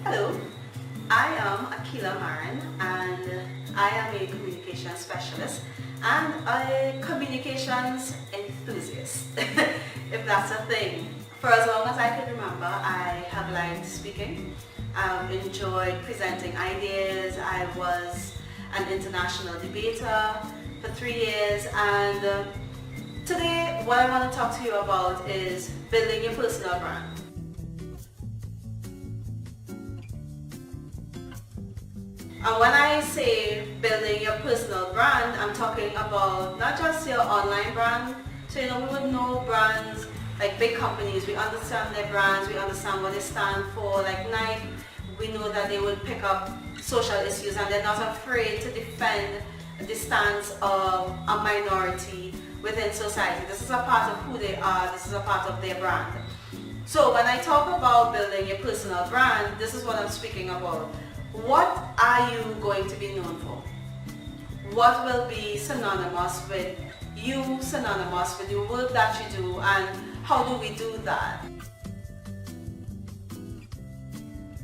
Hello, I am Akeela Marin and I am a communication specialist and a communications enthusiast, if that's a thing. For as long as I can remember, I have liked speaking. I've enjoyed presenting ideas. I was an international debater for 3 years, and today what I want to talk to you about is building your personal brand. And when I say building your personal brand, I'm talking about not just your online brand. So, we would know brands like big companies. We understand their brands. We understand what they stand for. Like Nike, we know that they would pick up social issues and they're not afraid to defend the stance of a minority within society. This is a part of who they are. This is a part of their brand. So when I talk about building your personal brand, this is what I'm speaking about. What are you going to be known for? What will be synonymous with you, synonymous with the work that you do, and how do we do that?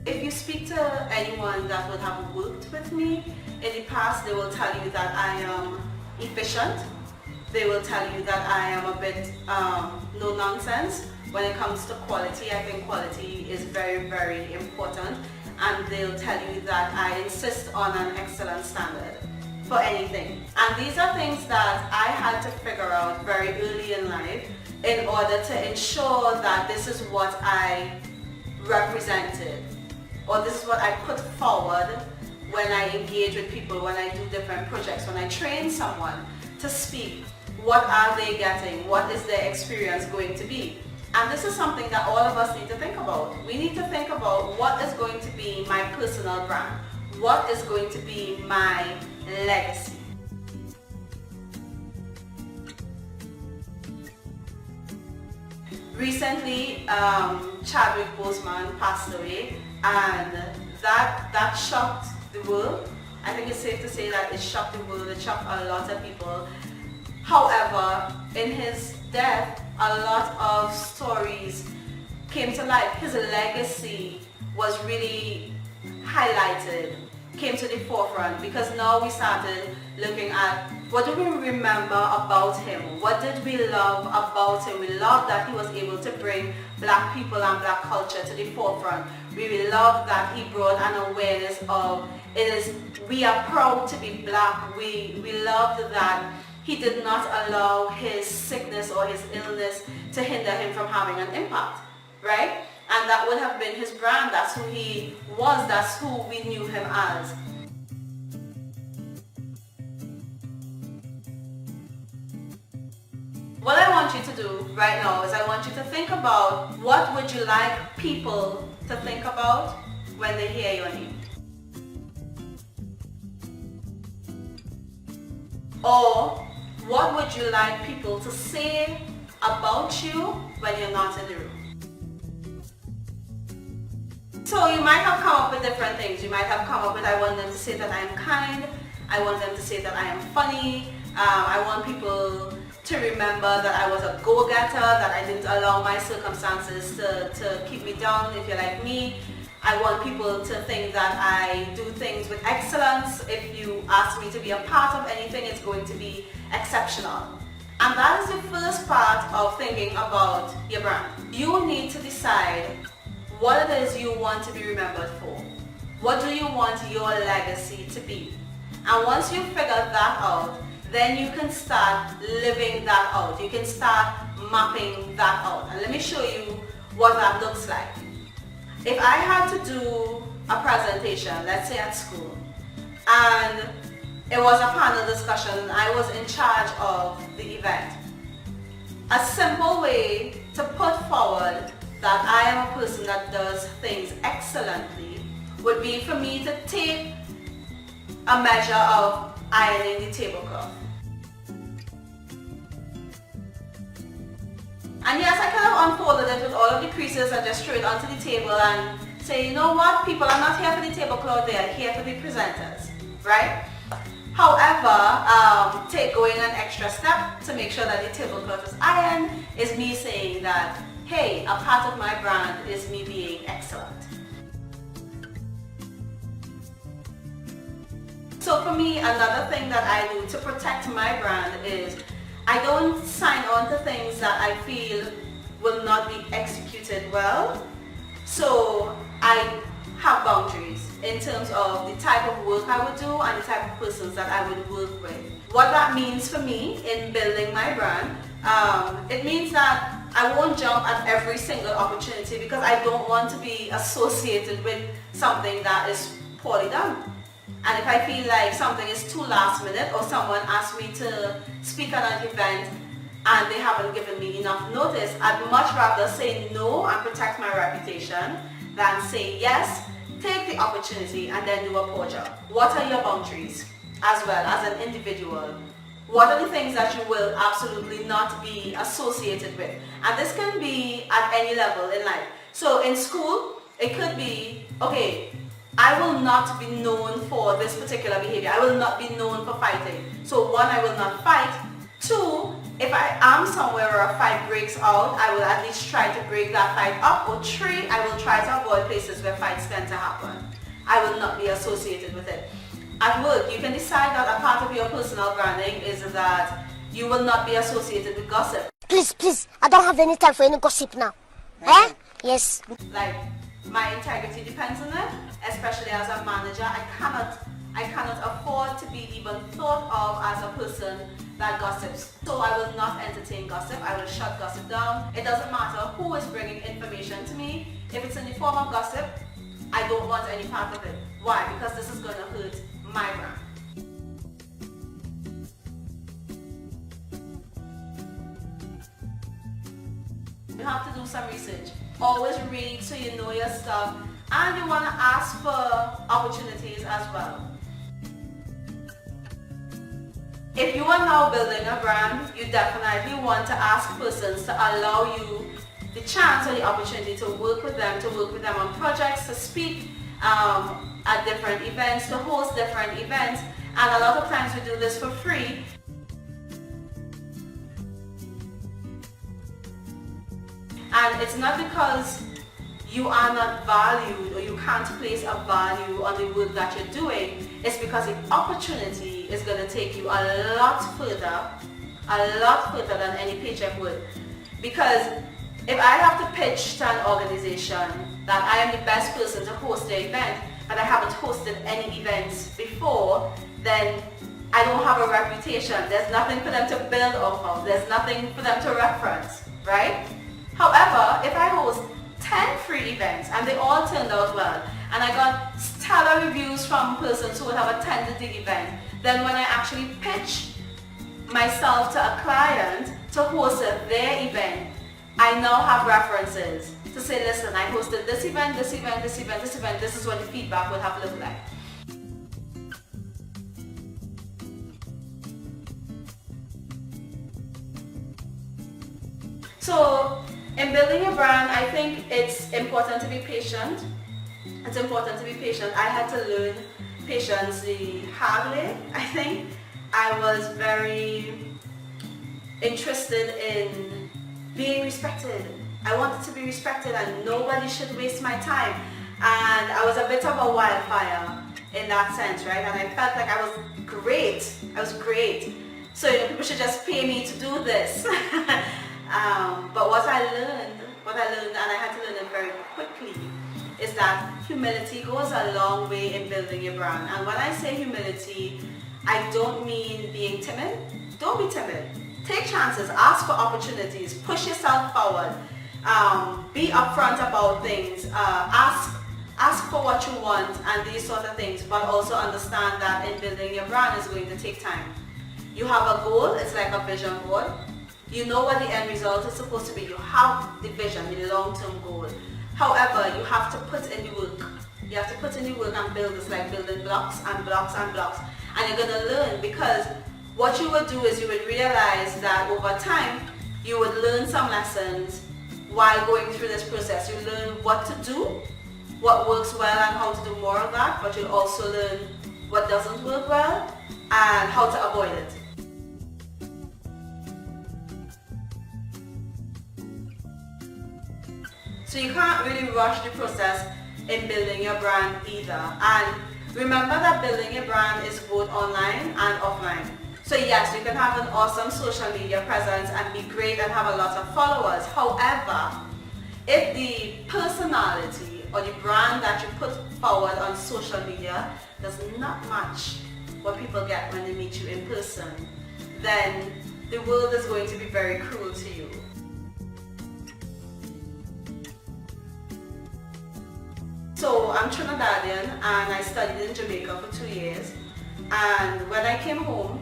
If you speak to anyone that would have worked with me in the past, they will tell you that I am efficient. They will tell you that I am a bit no nonsense. When it comes to quality, I think quality is very, very important. And they'll tell you that I insist on an excellent standard for anything. And these are things that I had to figure out very early in life in order to ensure that this is what I represented, or this is what I put forward when I engage with people, when I do different projects, when I train someone to speak. What are they getting? What is their experience going to be? And this is something that all of us need to think about. We need to think about what is going to be my personal brand. What is going to be my legacy? Recently, Chadwick Boseman passed away, and that shocked the world. I think it's safe to say that it shocked the world. It shocked a lot of people. However, in his death, a lot of stories came to life. His legacy was really highlighted, came to the forefront, because now we started looking at what do we remember about him? What did we love about him? We loved that he was able to bring black people and black culture to the forefront. We loved that he brought an awareness of we are proud to be black. We loved that he did not allow his sickness or his illness to hinder him from having an impact, right? And that would have been his brand. That's who he was. That's who we knew him as. What I want you to do right now is I want you to think about what would you like people to think about when they hear your name. Or what would you like people to say about you when you're not in the room? So you might have come up with different things. You might have come up with, I want them to say that I am kind. I want them to say that I am funny. I want people to remember that I was a go-getter, that I didn't allow my circumstances to keep me down, if you're like me. I want people to think that I do things with excellence. If you ask me to be a part of anything, it's going to be exceptional. And that is the first part of thinking about your brand. You need to decide what it is you want to be remembered for. What do you want your legacy to be? And once you figure that out, then you can start living that out. You can start mapping that out. And let me show you what that looks like. If I had to do a presentation, let's say at school, and it was a panel discussion and I was in charge of the event, a simple way to put forward that I am a person that does things excellently would be for me to take a measure of ironing the tablecloth. And yes, I could have unfolded it with all of the creases and just threw it onto the table and say, you know what, people are not here for the tablecloth, they are here for the presenters, right? However, going an extra step to make sure that the tablecloth is ironed is me saying that, hey, a part of my brand is me being excellent. So for me, another thing that I do to protect my brand is I don't sign on to things that I feel will not be executed well. So I have boundaries in terms of the type of work I would do and the type of persons that I would work with. What that means for me in building my brand, it means that I won't jump at every single opportunity because I don't want to be associated with something that is poorly done. And if I feel like something is too last minute or someone asked me to speak at an event and they haven't given me enough notice, I'd much rather say no and protect my reputation than say yes, take the opportunity and then do a poor job. What are your boundaries as well as an individual? What are the things that you will absolutely not be associated with? And this can be at any level in life. So in school, it could be, okay, I will not be known for this particular behavior. I will not be known for fighting. So one, I will not fight. Two, if I am somewhere where a fight breaks out, I will at least try to break that fight up. Or three, I will try to avoid places where fights tend to happen. I will not be associated with it. At work, you can decide that a part of your personal branding is that you will not be associated with gossip. Please, I don't have any time for any gossip now. Eh? Yes. Like, my integrity depends on it, especially as a manager. I cannot afford to be even thought of as a person that gossips. So I will not entertain gossip. I will shut gossip down. It doesn't matter who is bringing information to me. If it's in the form of gossip, I don't want any part of it. Why? Because this is going to hurt my brand. You have to do some research. Always read so you know your stuff, and you want to ask for opportunities as well. If you are now building a brand, you definitely want to ask persons to allow you the chance or the opportunity to work with them on projects, to speak at different events, to host different events, and a lot of times we do this for free. And it's not because you are not valued or you can't place a value on the work that you're doing. It's because the opportunity is going to take you a lot further than any paycheck would. Because if I have to pitch to an organization that I am the best person to host the event, and I haven't hosted any events before, then I don't have a reputation. There's nothing for them to build off of. There's nothing for them to reference, right? However, if I host 10 free events and they all turned out well, and I got stellar reviews from persons who would have attended the event, then when I actually pitch myself to a client to host their event, I now have references to say, listen, I hosted this event, this event, this event, this event, this is what the feedback would have looked like. So, in building your brand, I think it's important to be patient. It's important to be patient. I had to learn patience the hard way, I think. I was very interested in being respected. I wanted to be respected and nobody should waste my time. And I was a bit of a wildfire in that sense, right? And I felt like I was great. So, people should just pay me to do this. But what I learned, and I had to learn it very quickly, is that humility goes a long way in building your brand. And when I say humility, I don't mean being timid. Don't be timid. Take chances, ask for opportunities, push yourself forward, be upfront about things, ask for what you want and these sort of things, but also understand that in building your brand is going to take time. You have a goal, it's like a vision board. You know what the end result is supposed to be. You have the vision, the long-term goal. However, you have to put in the work. You have to put in the work and build. It's like building blocks and blocks and blocks. And you're going to learn, because what you would do is you would realize that over time, you would learn some lessons while going through this process. You learn what to do, what works well and how to do more of that, but you'll also learn what doesn't work well and how to avoid it. So you can't really rush the process in building your brand either. And Remember that building a brand is both online and offline. So yes, you can have an awesome social media presence and be great and have a lot of followers. However, if the personality or the brand that you put forward on social media does not match what people get when they meet you in person, then the world is going to be very cruel to you. So I'm Trinidadian and I studied in Jamaica for 2 years, and when I came home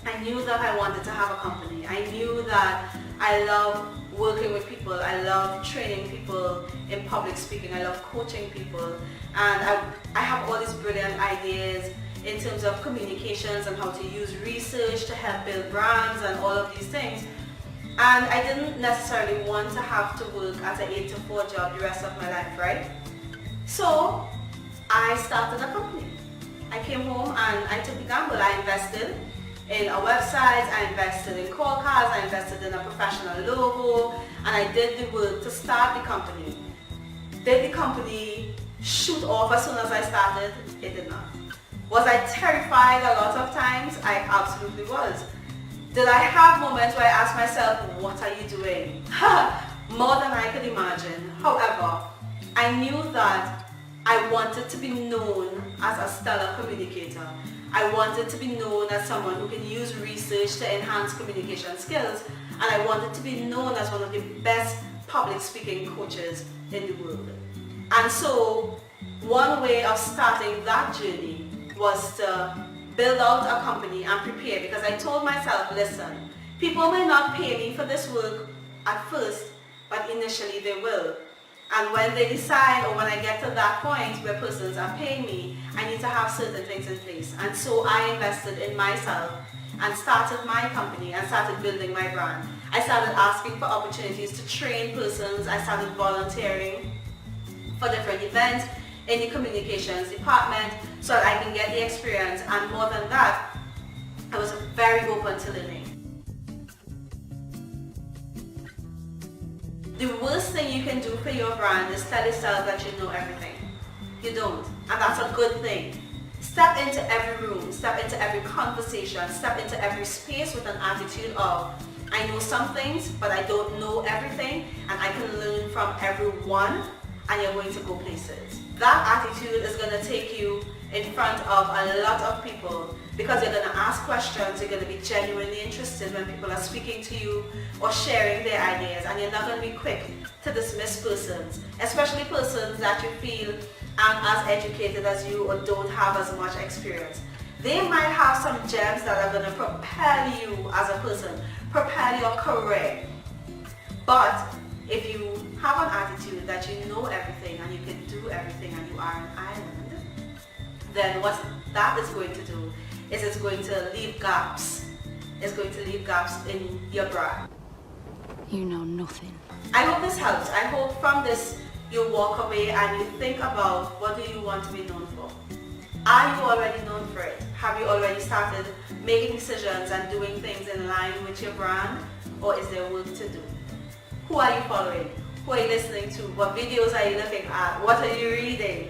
I knew that I wanted to have a company. I knew that I love working with people, I love training people in public speaking, I love coaching people, and I have all these brilliant ideas in terms of communications and how to use research to help build brands and all of these things. And I didn't necessarily want to have to work at an 8 to 4 job the rest of my life, right? So I started a company. I came home and I took the gamble. I invested in a website, I invested in call cards, I invested in a professional logo, and I did the work to start the company. Did the company shoot off as soon as I started? It did not. Was I terrified a lot of times? I absolutely was. Did I have moments where I asked myself, what are you doing? More than I could imagine. However, I knew that I wanted to be known as a stellar communicator. I wanted to be known as someone who can use research to enhance communication skills, and I wanted to be known as one of the best public speaking coaches in the world. And so one way of starting that journey was to build out a company and prepare, because I told myself, listen, people may not pay me for this work at first, but initially they will. And when they decide, or when I get to that point where persons are paying me, I need to have certain things in place. And so I invested in myself and started my company and started building my brand. I started asking for opportunities to train persons. I started volunteering for different events in the communications department so that I can get the experience. And more than that, I was very open to learning. The worst thing you can do for your brand is tell yourself that you know everything. You don't, and that's a good thing. Step into every room, step into every conversation, step into every space with an attitude of, I know some things, but I don't know everything, and I can learn from everyone, and you're going to go places. That attitude is going to take you in front of a lot of people, because you're going to ask questions, you're going to be genuinely interested when people are speaking to you or sharing their ideas, and you're not going to be quick to dismiss persons, especially persons that you feel aren't as educated as you or don't have as much experience. They might have some gems that are going to propel you as a person, propel your career. But if you have an attitude that you know everything and you can do everything and you are an island, then what that is going to do is it's going to leave gaps. It's going to leave gaps in your brand. You know nothing. I hope this helps. I hope from this you walk away and you think about, what do you want to be known for? Are you already known for it? Have you already started making decisions and doing things in line with your brand? Or is there work to do? Who are you following? Who are you listening to? What videos are you looking at? What are you reading?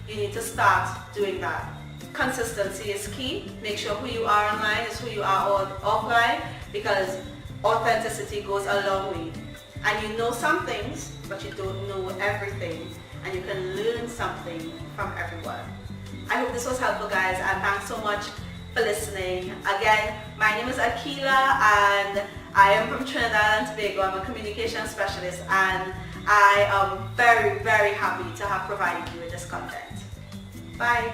You need to start doing that. Consistency is key. Make sure who you are online is who you are offline, because authenticity goes a long way. And you know some things, but you don't know everything, and you can learn something from everyone. I hope this was helpful, guys, and thanks so much for listening. Again, my name is Akeela and I am from Trinidad and Tobago. I'm a communication specialist, and I am very, very happy to have provided you with this content. Bye.